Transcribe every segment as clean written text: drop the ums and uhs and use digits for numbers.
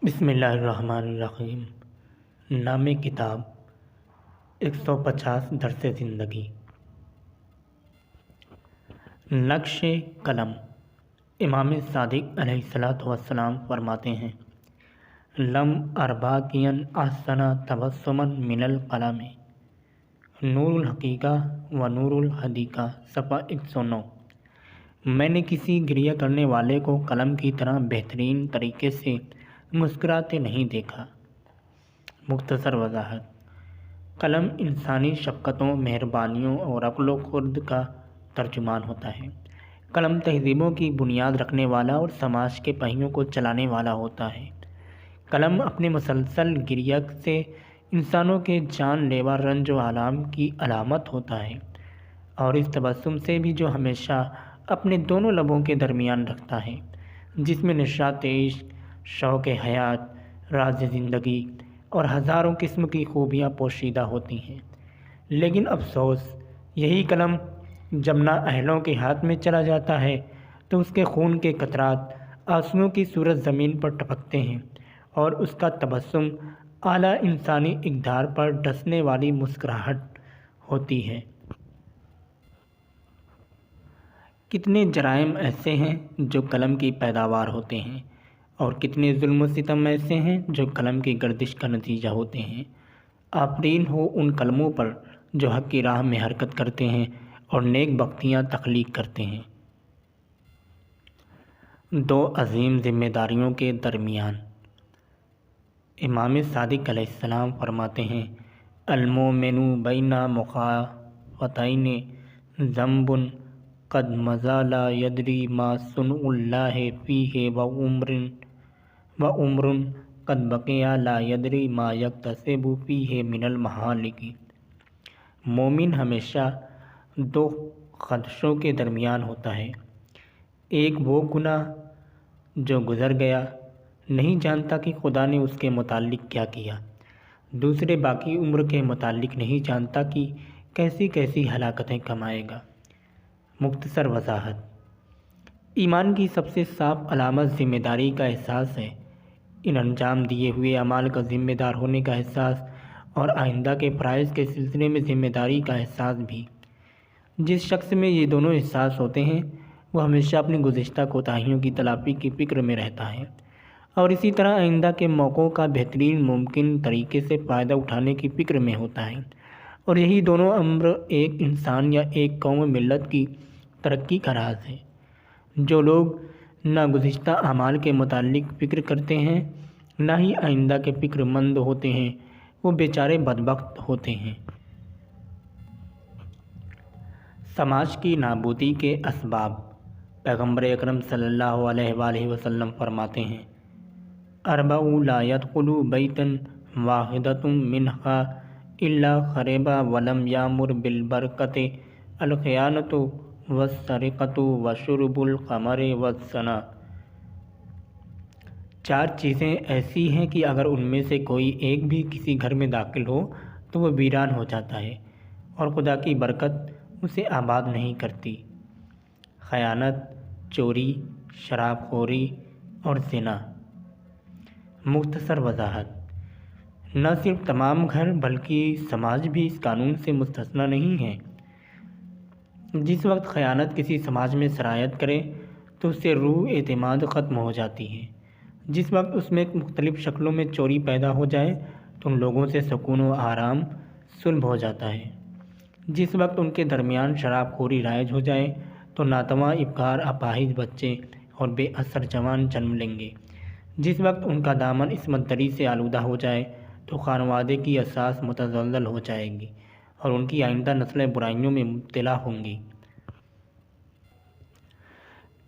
بسم اللہ الرحمن الرحیم۔ نام کتاب 150 درس زندگی۔ نقش قلم۔ امام صادق علیہ السلام فرماتے ہیں: لم ارباکین احسن تبسما من القلم، نور الحقیقہ و نور الحدیقہ، صفحہ 109۔ میں نے کسی گریہ کرنے والے کو قلم کی طرح بہترین طریقے سے مسکراتے نہیں دیکھا۔ مختصر وضاحت: قلم انسانی شفقتوں، مہربانیوں اور عقل و خرد کا ترجمان ہوتا ہے۔ قلم تہذیبوں کی بنیاد رکھنے والا اور سماج کے پہیوں کو چلانے والا ہوتا ہے۔ قلم اپنے مسلسل گریہ سے انسانوں کے جان لیوا رنج و آلام کی علامت ہوتا ہے، اور اس تبسم سے بھی جو ہمیشہ اپنے دونوں لبوں کے درمیان رکھتا ہے، جس میں نشاط عشق، شوق حیات، راز زندگی اور ہزاروں قسم کی خوبیاں پوشیدہ ہوتی ہیں۔ لیکن افسوس، یہی قلم جب نااہلوں کے ہاتھ میں چلا جاتا ہے تو اس کے خون کے قطرات آنسوؤں کی صورت زمین پر ٹپکتے ہیں، اور اس کا تبسم اعلیٰ انسانی اقدار پر ڈسنے والی مسکراہٹ ہوتی ہے۔ کتنے جرائم ایسے ہیں جو قلم کی پیداوار ہوتے ہیں، اور کتنے ظلم و ستم ایسے ہیں جو قلم کی گردش کا نتیجہ ہوتے ہیں۔ آفرین ہو ان قلموں پر جو حق کی راہ میں حرکت کرتے ہیں اور نیک بختیاں تخلیق کرتے ہیں۔ دو عظیم ذمہ داریوں کے درمیان۔ امام صادق علیہ السلام فرماتے ہیں: المؤمن بین مخافتین ذنب قد مضی لا یدری ما صنع اللہ فیہ وعمر قد بقی لا یدری ما یکتسب فیہ من المہالک۔ مومن ہمیشہ دو خدشوں کے درمیان ہوتا ہے: ایک وہ گناہ جو گزر گیا، نہیں جانتا کہ خدا نے اس کے متعلق کیا کیا، دوسرے باقی عمر کے متعلق نہیں جانتا کہ کیسی کیسی ہلاکتیں کمائے گا۔ مختصر وضاحت: ایمان کی سب سے صاف علامت ذمہ داری کا احساس ہے، ان انجام دیے ہوئے اعمال کا ذمہ دار ہونے کا احساس، اور آئندہ کے فرائض کے سلسلے میں ذمہ داری کا احساس بھی۔ جس شخص میں یہ دونوں احساس ہوتے ہیں وہ ہمیشہ اپنی گزشتہ کوتاہیوں کی تلافی کی فکر میں رہتا ہے، اور اسی طرح آئندہ کے موقعوں کا بہترین ممکن طریقے سے فائدہ اٹھانے کی فکر میں ہوتا ہے، اور یہی دونوں امر ایک انسان یا ایک قوم ملت کی ترقی کا راز ہے۔ جو لوگ نہ گزشتہ اعمال کے متعلق فکر کرتے ہیں، نہ ہی آئندہ کے فکر مند ہوتے ہیں، وہ بیچارے بدبخت ہوتے ہیں۔ سماج کی نابودی کے اسباب۔ پیغمبر اکرم صلی اللہ علیہ وآلہ وسلم فرماتے ہیں: اربع لا يدخل بیتا واحدۃ منہا الا خرب ولم یامر بالبرکۃ، الخیانۃ والسرقۃ وشرب الخمر والزنا۔ چار چیزیں ایسی ہیں کہ اگر ان میں سے کوئی ایک بھی کسی گھر میں داخل ہو تو وہ ویران ہو جاتا ہے، اور خدا کی برکت اسے آباد نہیں کرتی: خیانت، چوری، شراب خوری اور زنا۔ مختصر وضاحت: نہ صرف تمام گھر بلکہ سماج بھی اس قانون سے مستثنیٰ نہیں ہے۔ جس وقت خیانت کسی سماج میں سرایت کرے تو اس سے روح اعتماد ختم ہو جاتی ہے۔ جس وقت اس میں مختلف شکلوں میں چوری پیدا ہو جائے تو ان لوگوں سے سکون و آرام سلب ہو جاتا ہے۔ جس وقت ان کے درمیان شراب خوری رائج ہو جائے تو ناتواں ابکار اپاہج بچے اور بے اثر جوان جنم لیں گے۔ جس وقت ان کا دامن عصمت دری سے آلودہ ہو جائے تو خانوادے کی اساس متزلزل ہو جائے گی، اور ان کی آئندہ نسلیں برائیوں میں مبتلا ہوں گی۔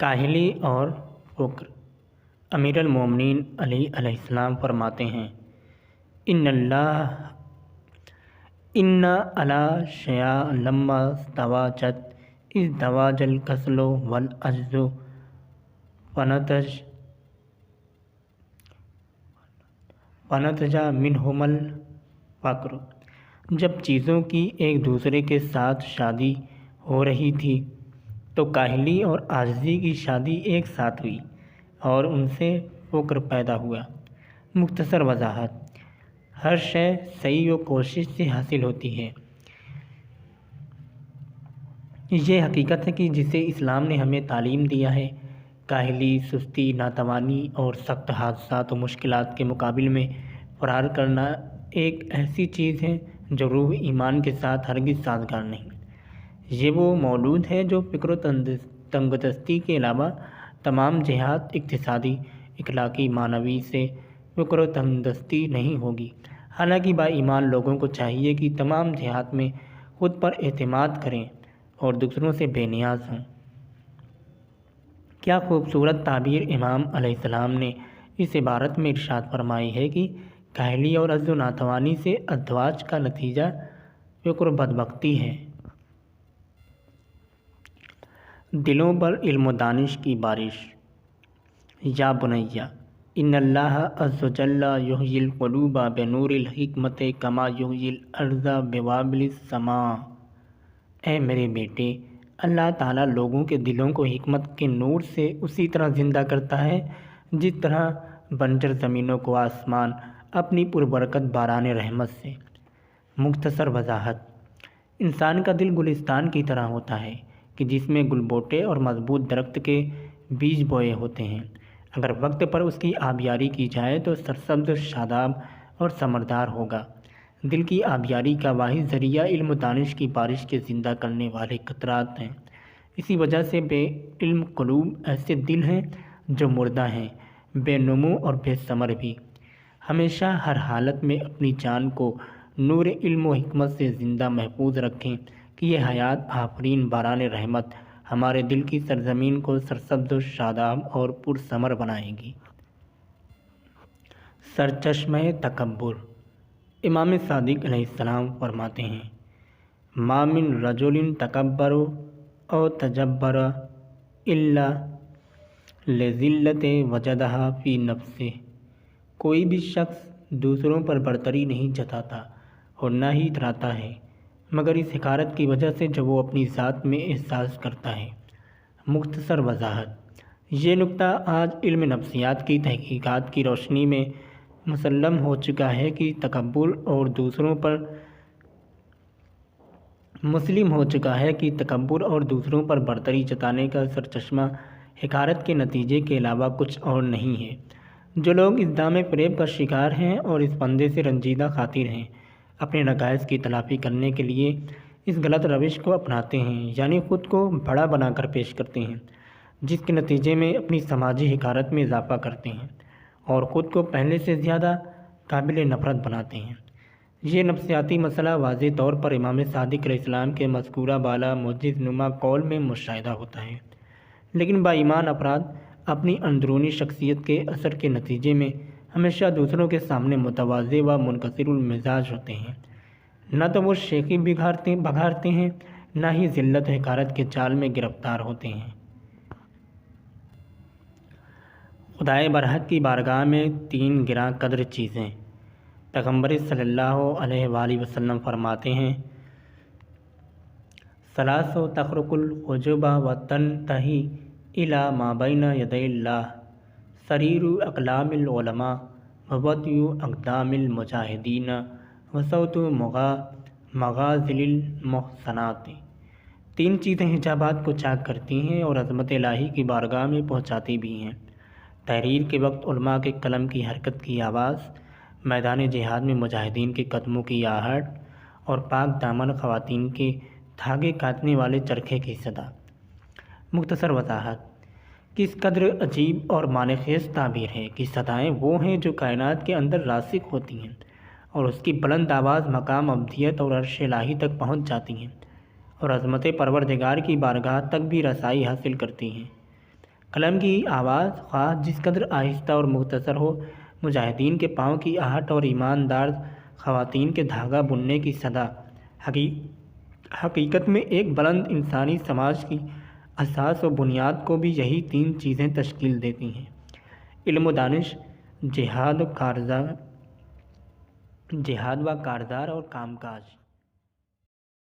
کاہلی اور فقر۔ امیر المومنین علی علیہ السلام فرماتے ہیں: ان علی شیء لما استواجت ازدواج الکسل والعجز فنتج منہما الفقر۔ جب چیزوں کی ایک دوسرے کے ساتھ شادی ہو رہی تھی تو کاہلی اور عاجزی کی شادی ایک ساتھ ہوئی، اور ان سے فقر پیدا ہوا۔ مختصر وضاحت: ہر شے سعی و کوشش سے حاصل ہوتی ہے۔ یہ حقیقت ہے کہ جسے اسلام نے ہمیں تعلیم دیا ہے، کاہلی، سستی، ناتوانی اور سخت حادثات و مشکلات کے مقابل میں فرار کرنا ایک ایسی چیز ہے جو روح ایمان کے ساتھ ہرگز سازگار نہیں۔ یہ وہ مولود ہے جو فکر و تنگدستی کے علاوہ تمام جہات، اقتصادی، اخلاقی، معنوی سے فکر و تنگدستی نہیں ہوگی۔ حالانکہ با ایمان لوگوں کو چاہیے کہ تمام جہات میں خود پر اعتماد کریں اور دوسروں سے بے نیاز ہوں۔ کیا خوبصورت تعبیر امام علیہ السلام نے اس عبارت میں ارشاد فرمائی ہے کہ کاہلی اور عجز و ناتوانی سے ازدواج کا نتیجہ فقر و بدبختی ہے۔ دلوں پر علم و دانش کی بارش۔ یا بنیا ان اللہ عز و جل یحیی القلوب بنور الحکمت کما یحیی الارض بوابل السماء۔ اے میرے بیٹے، اللہ تعالیٰ لوگوں کے دلوں کو حکمت کے نور سے اسی طرح زندہ کرتا ہے جس طرح بنجر زمینوں کو آسمان اپنی پربرکت باران رحمت سے۔ مختصر وضاحت: انسان کا دل گلستان کی طرح ہوتا ہے کہ جس میں گل بوٹے اور مضبوط درخت کے بیج بوئے ہوتے ہیں۔ اگر وقت پر اس کی آبیاری کی جائے تو سرسبز، شاداب اور ثمردار ہوگا۔ دل کی آبیاری کا واحد ذریعہ علم و دانش کی بارش کے زندہ کرنے والے قطرات ہیں۔ اسی وجہ سے بے علم قلوب ایسے دل ہیں جو مردہ ہیں، بے نمو اور بے ثمر بھی۔ ہمیشہ ہر حالت میں اپنی جان کو نور علم و حکمت سے زندہ محفوظ رکھیں کہ یہ حیات آفرین باران رحمت ہمارے دل کی سرزمین کو سرسبز و شاداب اور پرثمر بنائے گی۔ سرچشمہ تکبر۔ امام صادق علیہ السلام فرماتے ہیں: ما من رجل تکبر او تجبر الا لذلت وجدہا فی نفسہ۔ کوئی بھی شخص دوسروں پر برتری نہیں جتاتا اور نہ ہی اتراتا ہے مگر اس حقارت کی وجہ سے جو وہ اپنی ذات میں احساس کرتا ہے۔ مختصر وضاحت: یہ نکتہ آج علم نفسیات کی تحقیقات کی روشنی میں مسلم ہو چکا ہے کہ تکبر اور دوسروں پر برتری جتانے کا سرچشمہ حقارت کے نتیجے کے علاوہ کچھ اور نہیں ہے۔ جو لوگ اس دام فریب کا شکار ہیں اور اس پندے سے رنجیدہ خاطر ہیں، اپنے نقائص کی تلافی کرنے کے لیے اس غلط روش کو اپناتے ہیں، یعنی خود کو بڑا بنا کر پیش کرتے ہیں، جس کے نتیجے میں اپنی سماجی حقارت میں اضافہ کرتے ہیں اور خود کو پہلے سے زیادہ قابل نفرت بناتے ہیں۔ یہ نفسیاتی مسئلہ واضح طور پر امام صادق علیہ السلام کے مذکورہ بالا معجز نما قول میں مشاہدہ ہوتا ہے۔ لیکن با ایمان افراد اپنی اندرونی شخصیت کے اثر کے نتیجے میں ہمیشہ دوسروں کے سامنے متواضع و منکسر المزاج ہوتے ہیں۔ نہ تو وہ شیخی بگھارتے ہیں، نہ ہی ذلت و حقارت کے جال میں گرفتار ہوتے ہیں۔ خدائے برحق کی بارگاہ میں 3 گراں قدر چیزیں۔ پیغمبر صلی اللہ علیہ وآلہ وسلم فرماتے ہیں: ثلاث تخرق الحجب وتنتہی الی ما بین یدی اللہ، سریر اقلام العلماء ووطئ اقدام المجاہدین وصوت مغازل المحسنات۔ 3 چیزیں حجابات کو چاک کرتی ہیں اور عظمت الہی کی بارگاہ میں پہنچاتی بھی ہیں: تحریر کے وقت علماء کے قلم کی حرکت کی آواز، میدان جہاد میں مجاہدین کے قدموں کی آہٹ اور پاک دامن خواتین کے دھاگے کاٹنے والے چرخے کی صدا۔ مختصر وضاحت: کس قدر عجیب اور معنی خیز تعبیر ہے کہ صدائیں وہ ہیں جو کائنات کے اندر راسخ ہوتی ہیں اور اس کی بلند آواز مقام ابدیت اور عرش الہی تک پہنچ جاتی ہیں اور عظمت پروردگار کی بارگاہ تک بھی رسائی حاصل کرتی ہیں۔ قلم کی آواز خواہ جس قدر آہستہ اور مختصر ہو، مجاہدین کے پاؤں کی آہٹ اور ایماندار خواتین کے دھاگا بننے کی صدا حقیقت میں ایک بلند انسانی سماج کی اساس و بنیاد کو بھی یہی 3 چیزیں تشکیل دیتی ہیں: علم و دانش، جہاد و کارزار اور کام کاج۔